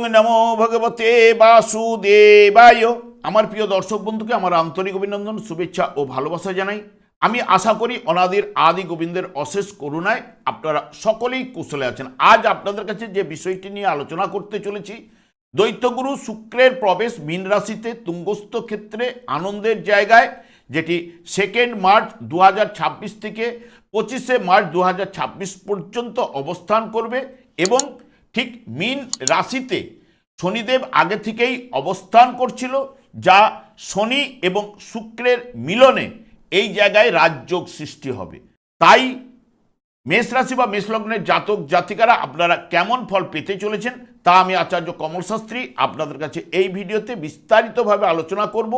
নমো ভগবতে বাসুদেবায়। আমার প্রিয় দর্শক বন্ধুকে আমার আন্তরিক অভিনন্দন, শুভেচ্ছা ও ভালোবাসা জানাই। আমি আশা করি অনাদির আদি গোবিন্দের অশেষ করুণায় আপনারা সকলেই কুশলে আছেন। আজ আপনাদের কাছে যে বিষয়টি নিয়ে আলোচনা করতে চলেছি, দৈত্যগুরু শুক্রের প্রবেশ মীন রাশিতে তুঙ্গস্থ ক্ষেত্রে আনন্দের জায়গায়, যেটি 2 মার্চ 2026 থেকে 25 মার্চ 2026 পর্যন্ত অবস্থান করবে এবং ঠিক মীন রাশিতে শনিদেব আগে থেকেই অবস্থান করছিল, যা শনি এবং শুক্রের মিলনে এই জায়গায় রাজযোগ সৃষ্টি হবে। তাই মেষ রাশি বা মেষ লগ্নের জাতক জাতিকারা আপনারা কেমন ফল পেতে চলেছেন তা আমি আচার্য কমল শাস্ত্রী আপনাদের কাছে এই ভিডিওতে বিস্তারিতভাবে আলোচনা করব।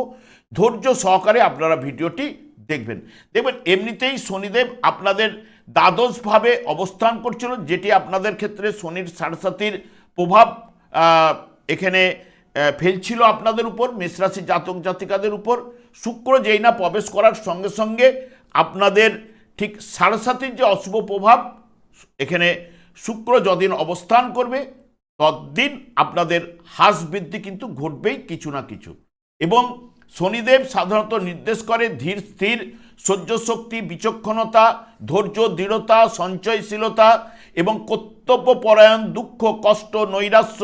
ধৈর্য সহকারে আপনারা ভিডিওটি দেখবেন। এমনিতেই শনিদেব আপনাদের দ্বাদশভাবে অবস্থান করছিল, যেটি আপনাদের ক্ষেত্রে শনির সাড়ে প্রভাব এখানে ফেলছিল আপনাদের উপর, মেষরাশি জাতক জাতিকাদের উপর। শুক্র যেই না প্রবেশ করার সঙ্গে সঙ্গে আপনাদের ঠিক 7.5 যে অশুভ প্রভাব, এখানে শুক্র যদিন অবস্থান করবে ততদিন আপনাদের হ্রাস বৃদ্ধি কিন্তু ঘটবেই কিছু না কিছু। এবং শনিদেব সাধারণত নির্দেশ করে ধীর স্থির সহ্য শক্তি, বিচক্ষণতা, ধৈর্য, দৃঢ়তা, সঞ্চয়শীলতা এবং কর্তব্যপরায়ণ, দুঃখ, কষ্ট, নৈরাশ্য,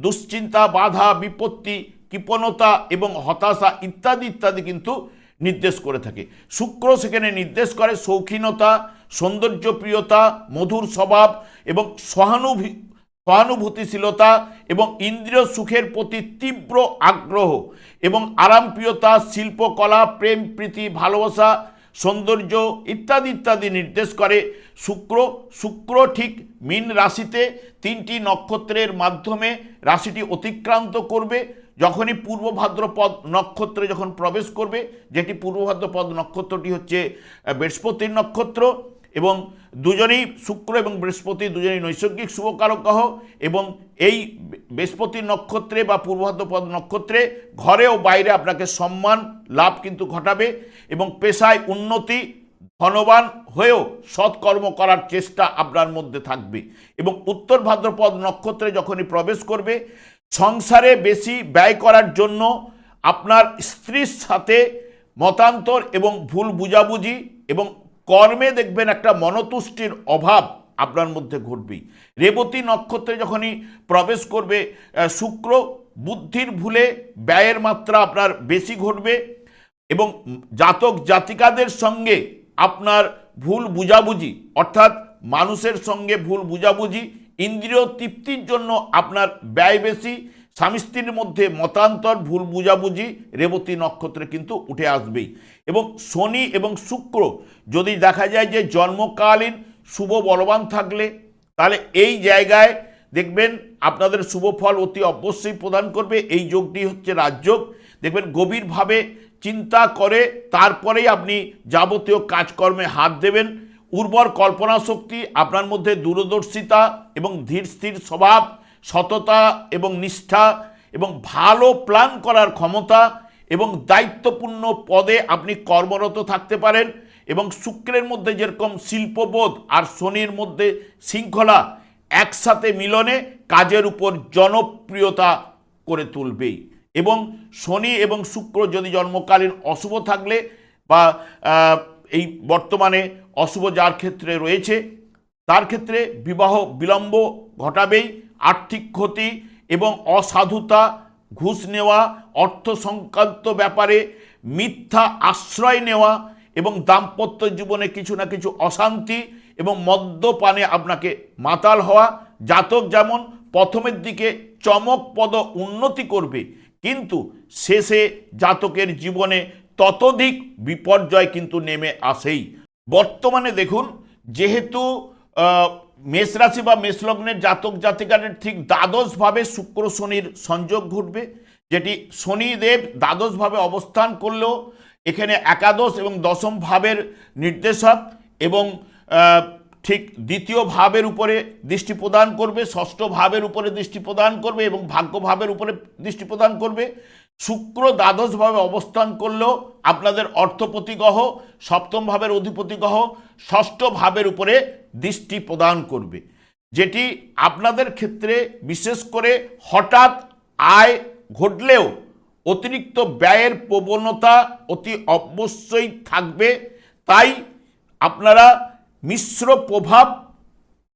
দুশ্চিন্তা, বাধা, বিপত্তি, কৃপণতা এবং হতাশা ইত্যাদি ইত্যাদি কিন্তু নির্দেশ করে থাকে। শুক্র সেখানে নির্দেশ করে শৌখিনতা, সৌন্দর্যপ্রিয়তা, মধুর স্বভাব এবং সহানুভূতিশীলতা এবং ইন্দ্রিয় সুখের প্রতি তীব্র আগ্রহ এবং আরামপ্রিয়তা, শিল্পকলা, প্রেম, প্রীতি, ভালোবাসা, সৌন্দর্য ইত্যাদি ইত্যাদি নির্দেশ করে শুক্র ঠিক মীন রাশিতে 3টি নক্ষত্রের মাধ্যমে রাশিটি অতিক্রান্ত করবে। যখনই পূর্ব ভাদ্রপদ নক্ষত্রে যখন প্রবেশ করবে, যেটি পূর্ব ভাদ্রপদ নক্ষত্রটি হচ্ছে বৃহস্পতির নক্ষত্র, এবং দুজনেই শুক্র এবং বৃহস্পতি দুজনেই নৈসর্গিক শুভকারক গ্রহ, এবং এই বৃহস্পতির নক্ষত্রে বা পূর্ব ভাদ্রপদ নক্ষত্রে ঘরে ও বাইরে আপনাকে সম্মান লাভ কিন্তু ঘটাবে এবং পেশায় উন্নতি, ধনবান হয়েও সৎকর্ম করার চেষ্টা আপনার মধ্যে থাকবে। এবং উত্তর ভাদ্রপদ নক্ষত্রে যখনই প্রবেশ করবে, সংসারে বেশি ব্যয় করার জন্য আপনার স্ত্রীর সাথে মতান্তর এবং ভুল বুঝাবুঝি এবং কর্মে দেখবেন একটা মনতুষ্টির অভাব আপনার মধ্যে ঘটবেই। রেবতী নক্ষত্রে যখনই প্রবেশ করবে শুক্র, বুদ্ধির ভুলে ব্যয়ের মাত্রা আপনার বেশি ঘটবে এবং জাতক জাতিকাদের সঙ্গে আপনার ভুল বুঝাবুঝি, অর্থাৎ মানুষের সঙ্গে ভুল বুঝাবুঝি, ইন্দ্রিয় তৃপ্তির জন্য আপনার ব্যয় বেশি, স্বামী স্ত্রীর মধ্যে মতান্তর, ভুল বুঝাবুঝি রেবতী নক্ষত্রে কিন্তু উঠে আসবেই। এবং শনি এবং শুক্র যদি দেখা যায় যে জন্মকালীন শুভ বলবান থাকলে, তাহলে এই জায়গায় দেখবেন আপনাদের শুভ ফল অতি অবশ্যই প্রদান করবে। এই যোগটি হচ্ছে রাজযোগ। দেখবেন গভীরভাবে চিন্তা করে তারপরেই আপনি যাবতীয় কাজকর্মে হাত দেবেন। উর্বর কল্পনা শক্তি, আপনার মধ্যে দূরদর্শিতা এবং ধীর স্থির স্বভাব, সততা এবং নিষ্ঠা এবং ভালো প্ল্যান করার ক্ষমতা এবং দায়িত্বপূর্ণ পদে আপনি কর্মরত থাকতে পারেন। এবং শুক্রের মধ্যে যেরকম শিল্পবোধ আর শনির মধ্যে শৃঙ্খলা একসাথে মিলনে কাজের উপর জনপ্রিয়তা করে তুলবেই। এবং শনি এবং শুক্র যদি জন্মকালীন অশুভ থাকলে বা এই বর্তমানে অশুভ যার ক্ষেত্রে রয়েছে, তার ক্ষেত্রে বিবাহ বিলম্ব ঘটাবেই, আর্থিক ক্ষতি এবং অসাধুতা, ঘুষ নেওয়া, অর্থ সংক্রান্ত ব্যাপারে মিথ্যা আশ্রয় নেওয়া এবং দাম্পত্য জীবনে কিছু না কিছু অশান্তি এবং মদ্যপানে আপনাকে মাতাল হওয়া। জাতক যেমন প্রথমের দিকে চমকপ্রদ উন্নতি করবে, কিন্তু শেষে জাতকের জীবনে ততোধিক বিপর্যয় কিন্তু নেমে আসেই। বর্তমানে দেখুন, যেহেতু মেষ রাশি বা মেষ লগ্নের জাতক জাতিকাদের ঠিক দ্বাদশভাবে শুক্র শনির সংযোগ ঘটবে, যেটি শনিদেব দ্বাদশভাবে অবস্থান করলেও এখানে একাদশ এবং দশম ভাবের নির্দেশক এবং ঠিক দ্বিতীয় ভাবের উপরে দৃষ্টি প্রদান করবে, ষষ্ঠ ভাবের উপরে দৃষ্টি প্রদান করবে এবং ভাগ্য ভাবের উপরে দৃষ্টি প্রদান করবে। শুক্র দ্বাদশভাবে অবস্থান করলেও আপনাদের অর্থপতি গ্রহ, সপ্তম ভাবের অধিপতি গ্রহ ষষ্ঠ ভাবের উপরে দৃষ্টি প্রদান করবে। যেটি আপনাদের ক্ষেত্রে বিশেষ করে হঠাৎ আয় ঘটলেও অতিরিক্ত ব্যয়ের প্রবণতা অতি অবশ্যই থাকবে। তাই আপনারা মিশ্র প্রভাব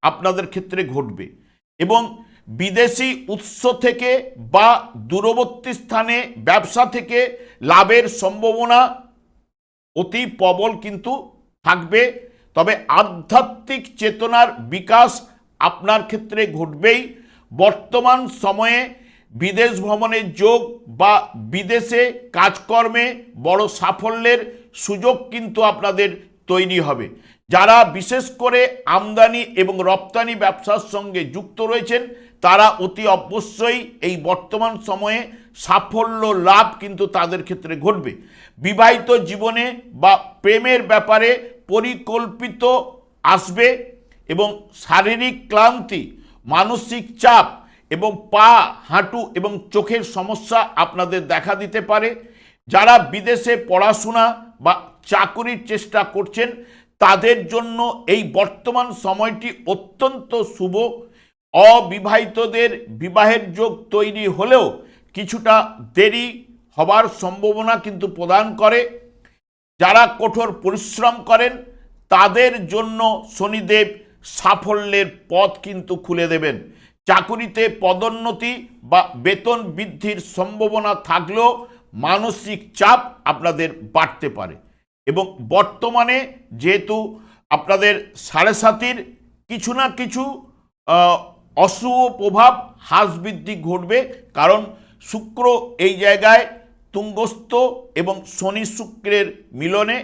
আপনাদের ক্ষেত্রে ঘটবে এবং বিদেশি উৎস থেকে বা দূরবর্তী স্থানে ব্যবসা থেকে লাভের সম্ভাবনা অতি প্রবল কিন্তু থাকবে। তবে আধ্যাত্মিক চেতনার বিকাশ আপনার ক্ষেত্রে ঘটবেই। বর্তমান সময়ে বিদেশ ভ্রমণের যোগ বা বিদেশে কাজকর্মে বড় সাফল্যের সুযোগ কিন্তু আপনাদের তৈরি হবে। যারা বিশেষ করে আমদানি এবং রপ্তানি ব্যবসার সঙ্গে যুক্ত রয়েছেন তারা অতি অবশ্যই এই বর্তমান সময়ে সাফল্য লাভ কিন্তু তাদের ক্ষেত্রে ঘটবে। বিবাহিত জীবনে বা প্রেমের ব্যাপারে পরিকল্পিত আসবে এবং শারীরিক ক্লান্তি, মানসিক চাপ এবং পা, হাঁটু এবং চোখের সমস্যা আপনাদের দেখা দিতে পারে। যারা বিদেশে পড়াশোনা বা চাকরির চেষ্টা করছেন তাদের জন্য এই বর্তমান সময়টি অত্যন্ত শুভ। অবিবাহিতদের বিবাহের যোগ তৈরি হলেও কিছুটা দেরি হবার সম্ভাবনা কিন্তু প্রদান করে। যারা কঠোর পরিশ্রম করেন তাদের জন্য শনিদেব সাফল্যের পথ কিন্তু খুলে দেবেন। চাকুরিতে পদোন্নতি বা বেতন বৃদ্ধির সম্ভাবনা থাকলেও মানসিক চাপ আপনাদের বাড়তে পারে এবং বর্তমানে যেহেতু আপনাদের সাড়ে সাতির কিছু না কিছু অশুভ প্রভাব হ্রাস বৃদ্ধি ঘটবে, কারণ শুক্র এই জায়গায় তুঙ্গস্থ এবং শনি শুক্রের মিলনে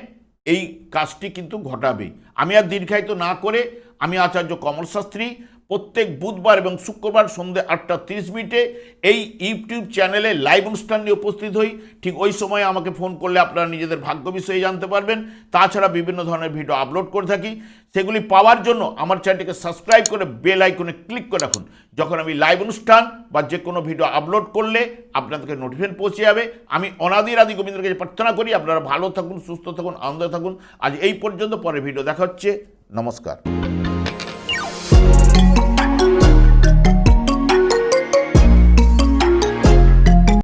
এই কাজটি কিন্তু ঘটাবে। আমি আর দীর্ঘায়িত না করে আমি আচার্য কমল শাস্ত্রী প্রত্যেক বুধবার এবং শুক্রবার সন্ধ্যে 8:30 এই ইউটিউব চ্যানেলে লাইভ অনুষ্ঠান নিয়ে উপস্থিত হই। ঠিক ওই সময় আমাকে ফোন করলে আপনারা নিজেদের ভাগ্য বিষয়ে জানতে পারবেন। তাছাড়া বিভিন্ন ধরনের ভিডিও আপলোড করে থাকি, সেগুলি পাওয়ার জন্য আমার চ্যানেলটিকে সাবস্ক্রাইব করে বেল আইকনে ক্লিক করে রাখুন। যখন আমি লাইভ অনুষ্ঠান বা যে কোনো ভিডিও আপলোড করলে আপনাদেরকে নোটিফিকেশন পৌঁছে যাবে। আমি অনাদির আদি গোবিন্দের কাছে প্রার্থনা করি আপনারা ভালো থাকুন, সুস্থ থাকুন, আনন্দে থাকুন। আজ এই পর্যন্ত, পরের ভিডিও দেখা হচ্ছে। নমস্কার।